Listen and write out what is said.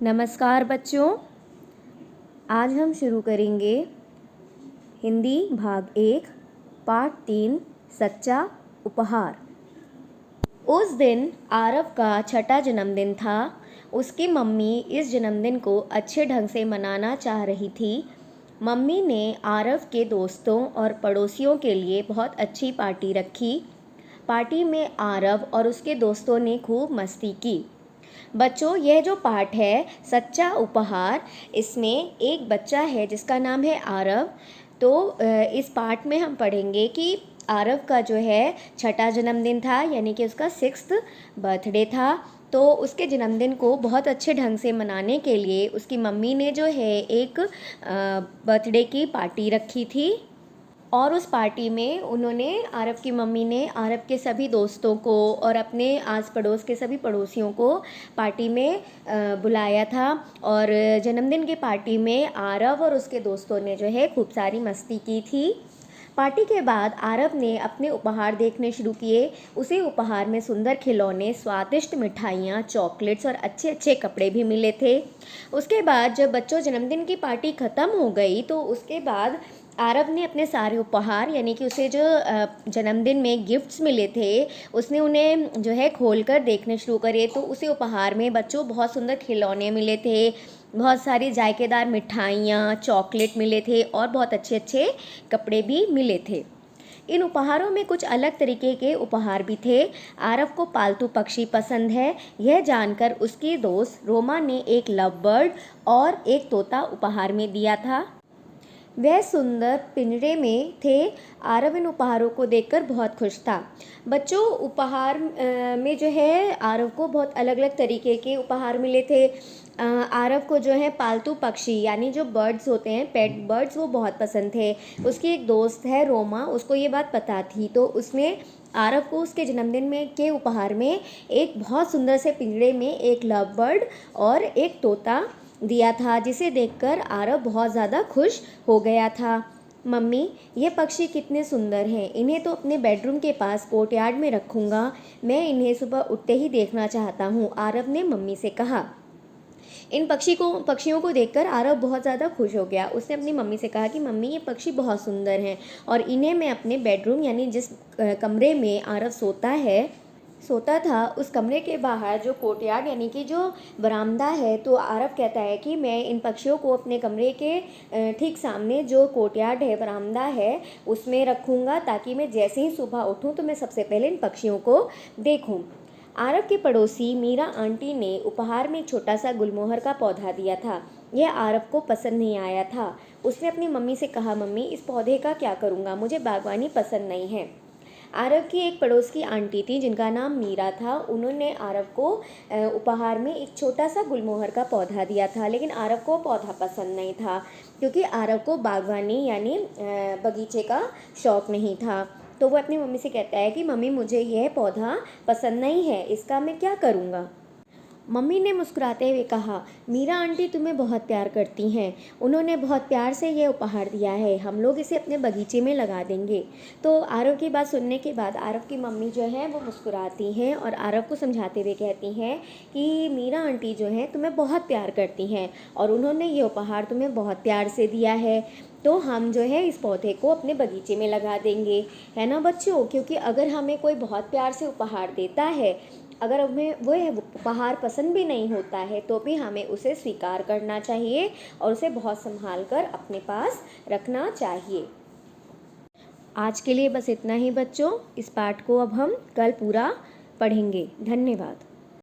नमस्कार बच्चों, आज हम शुरू करेंगे हिंदी भाग 1 पाठ 3 सच्चा उपहार। उस दिन आरव का छठा जन्मदिन था। उसकी मम्मी इस जन्मदिन को अच्छे ढंग से मनाना चाह रही थी। मम्मी ने आरव के दोस्तों और पड़ोसियों के लिए बहुत अच्छी पार्टी रखी। पार्टी में आरव और उसके दोस्तों ने खूब मस्ती की। बच्चों, यह जो पाठ है सच्चा उपहार, इसमें एक बच्चा है जिसका नाम है आरव। तो इस पाठ में हम पढ़ेंगे कि आरव का जो है छठा जन्मदिन था, यानी कि उसका 6th बर्थडे था। तो उसके जन्मदिन को बहुत अच्छे ढंग से मनाने के लिए उसकी मम्मी ने जो है एक बर्थडे की पार्टी रखी थी। और उस पार्टी में उन्होंने आरव की मम्मी ने आरव के सभी दोस्तों को और अपने आस पड़ोस के सभी पड़ोसियों को पार्टी में बुलाया था। और जन्मदिन की पार्टी में आरव और उसके दोस्तों ने जो है खूब सारी मस्ती की थी। पार्टी के बाद आरव ने अपने उपहार देखने शुरू किए। उसे उपहार में सुंदर खिलौने, स्वादिष्ट मिठाइयाँ, चॉकलेट्स और अच्छे अच्छे कपड़े भी मिले थे। उसके बाद जब बच्चों जन्मदिन की पार्टी ख़त्म हो गई तो उसके बाद आरव ने अपने सारे उपहार, यानी कि उसे जो जन्मदिन में गिफ्ट्स मिले थे, उसने उन्हें जो है खोलकर देखने शुरू करे। तो उसे उपहार में बच्चों बहुत सुंदर खिलौने मिले थे, बहुत सारी जायकेदार मिठाइयाँ, चॉकलेट मिले थे और बहुत अच्छे अच्छे कपड़े भी मिले थे। इन उपहारों में कुछ अलग तरीके के उपहार भी थे। आरव को पालतू पक्षी पसंद है, यह जानकर उसकी दोस्त रोमा ने एक लव बर्ड और एक तोता उपहार में दिया था। वह सुंदर पिंजरे में थे। आरव इन उपहारों को देखकर बहुत खुश था। बच्चों, उपहार में जो है आरव को बहुत अलग अलग तरीके के उपहार मिले थे। आरव को जो है पालतू पक्षी, यानी जो बर्ड्स होते हैं, पेट बर्ड्स, वो बहुत पसंद थे। उसकी एक दोस्त है रोमा, उसको ये बात पता थी, तो उसने आरव को उसके जन्मदिन में के उपहार में एक बहुत सुंदर से पिंजरे में एक लव बर्ड और एक तोता दिया था, जिसे देखकर आरव बहुत ज़्यादा खुश हो गया था। मम्मी, ये पक्षी कितने सुंदर हैं, इन्हें तो अपने बेडरूम के पास कोर्टयार्ड में रखूँगा। मैं इन्हें सुबह उठते ही देखना चाहता हूँ, आरव ने मम्मी से कहा। इन पक्षियों को देखकर आरव बहुत ज़्यादा खुश हो गया। उसने अपनी मम्मी से कहा कि मम्मी, ये पक्षी बहुत सुंदर हैं और इन्हें मैं अपने बेडरूम, यानी जिस कमरे में आरव सोता था, उस कमरे के बाहर जो कोर्टयार्ड, यानी कि जो बरामदा है, तो आरव कहता है कि मैं इन पक्षियों को अपने कमरे के ठीक सामने जो कोर्टयार्ड है, बरामदा है, उसमें रखूँगा, ताकि मैं जैसे ही सुबह उठूँ तो मैं सबसे पहले इन पक्षियों को देखूँ। आरव की पड़ोसी मीरा आंटी ने उपहार में एक छोटा सा गुलमोहर का पौधा दिया था। यह आरव को पसंद नहीं आया था। उसने अपनी मम्मी से कहा, मम्मी, इस पौधे का क्या करूँगा, मुझे बागवानी पसंद नहीं है। आरव की एक पड़ोस की आंटी थी जिनका नाम मीरा था। उन्होंने आरव को उपहार में एक छोटा सा गुलमोहर का पौधा दिया था, लेकिन आरव को पौधा पसंद नहीं था, क्योंकि आरव को बागवानी यानी बगीचे का शौक़ नहीं था। तो वो अपनी मम्मी से कहता है कि मम्मी, मुझे यह पौधा पसंद नहीं है, इसका मैं क्या करूँगा। मम्मी ने मुस्कुराते हुए कहा, मीरा आंटी तुम्हें बहुत प्यार करती हैं, उन्होंने बहुत प्यार से ये उपहार दिया है, हम लोग इसे अपने बगीचे में लगा देंगे। तो आरव की बात सुनने के बाद आरव की मम्मी जो है वो मुस्कुराती हैं और आरव को समझाते हुए कहती हैं कि मीरा आंटी जो हैं तुम्हें बहुत प्यार करती हैं और उन्होंने ये उपहार तुम्हें बहुत प्यार से दिया है, तो हम जो है इस पौधे को अपने बगीचे में लगा देंगे, है ना बच्चों। क्योंकि अगर हमें कोई बहुत प्यार से उपहार देता है, अगर हमें वह उपहार पसंद भी नहीं होता है, तो भी हमें उसे स्वीकार करना चाहिए और उसे बहुत संभाल कर अपने पास रखना चाहिए। आज के लिए बस इतना ही बच्चों। इस पाठ को अब हम कल पूरा पढ़ेंगे। धन्यवाद।